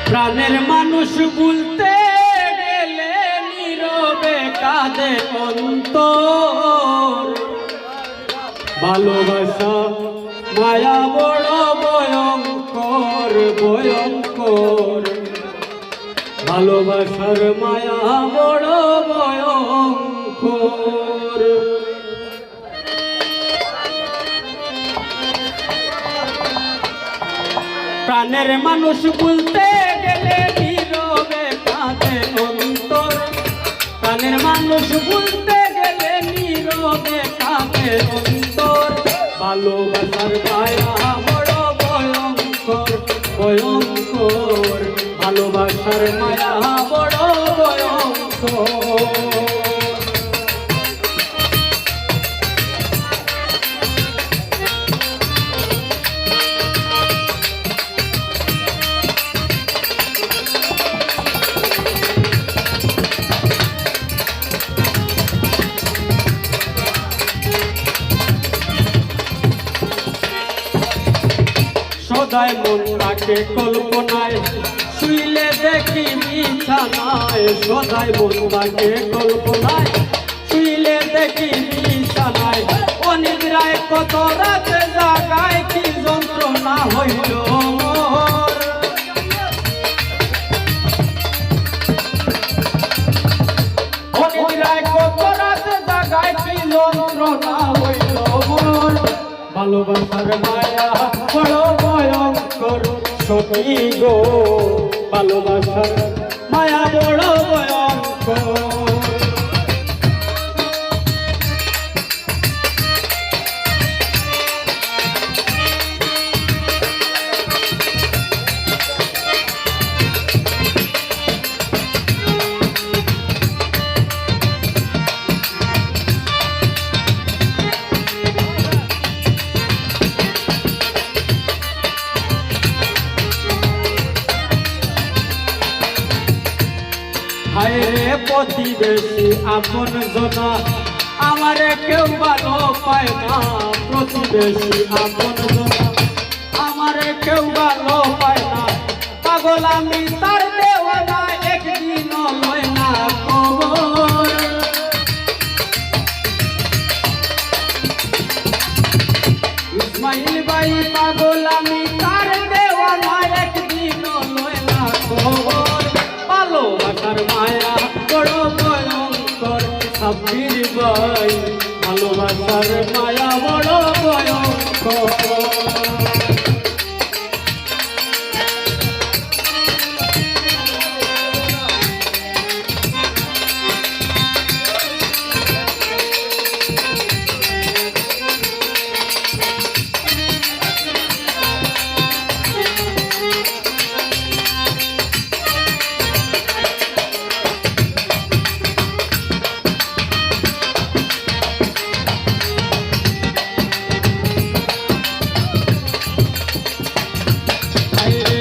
প্রাণের মানুষ বলতে গেলে নীরবে কাঁদে অন্তর। ভালোবাসা মায়া বড় ভয়ঙ্কর ভয়ঙ্কর, ভালোবাসার মায়া বড় ভয়ঙ্কর। প্রাণের মানুষ বলতে গেলে নীরবে কাঁদে অন্তর। প্রাণের মানুষ বলতে গেলে নীরবে কাঁদে অন্তর। ভালোবাসার মায়া বড় ভয়ঙ্কর ভয়ঙ্কর, ভালোবাসার মায়া বড় ভয়ঙ্কর। সদাই মন রাখে কল্পনায়, শুইলে দেখি বিছানায়। সদাই মন রাখে কল্পনায়, শুইলে দেখি বিছানায়। অনিদ্রায় কত রাতে জাগায়, কি যন্ত্রণা হইল মোর। অনিদ্রায় কত রাতে জাগায়, কি যন্ত্রণা হইল মোর। ভালোবাসার মায়া বড় ভয়ঙ্কর সখী গো, ভালোবাসার মায়া বড় ভয়ঙ্কর। হায় রে প্রতিবেশী আপন জনা, আমারে কেউ ভালো পায় না। প্রতিবেশী আপন জনা, আমারে কেউ ভালো পায় না। পাগল আমি তার দেওয়ানা, একদিন লয় না খবর। ইসমাইল ভাই পাগল আমি তার দেওয়ানা, একদিন লয় না খবর। ভালোবাসার মায়া বড় ভয়ঙ্কর সাব্বির ভাই, ভালোবাসার মায়া বড় ভয়ঙ্কর।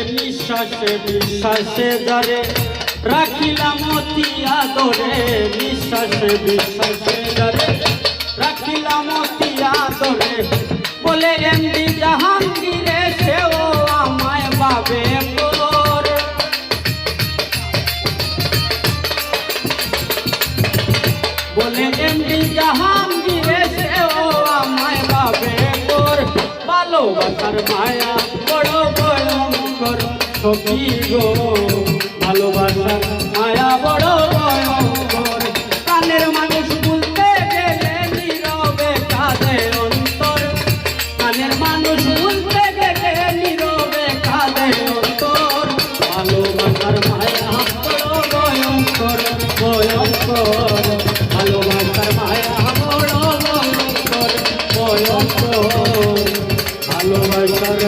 বিশ্বাসে বিশ্বাসে ধরে রাখিলাম অতি আদরে। বিশ্বাসে বিশ্বাসে ধরে রাখিলাম অতি আদরে। বলে এমডি জাহাঙ্গীরে সেও আমায় ভাবে মোর। বলে এমডি জাহাঙ্গীরে সেও আমায় ভাবে মোর। ভালোবাসার মায়া বড় ভয়ঙ্কর সখী গো, ভালোবাসার মায়া বড় ভয়ঙ্কর। প্রাণের মানুষ বলতে গেলে নীরবে কাঁদে অন্তর। প্রাণের মানুষ বলতে গেলে নীরবে কাঁদে অন্তর। ভালোবাসার মায়া বড় ভয়ঙ্কর ভয়ঙ্কর, ভালোবাসার মায়া বড় ভয়ঙ্কর ভয়ঙ্কর, ভালোবাসার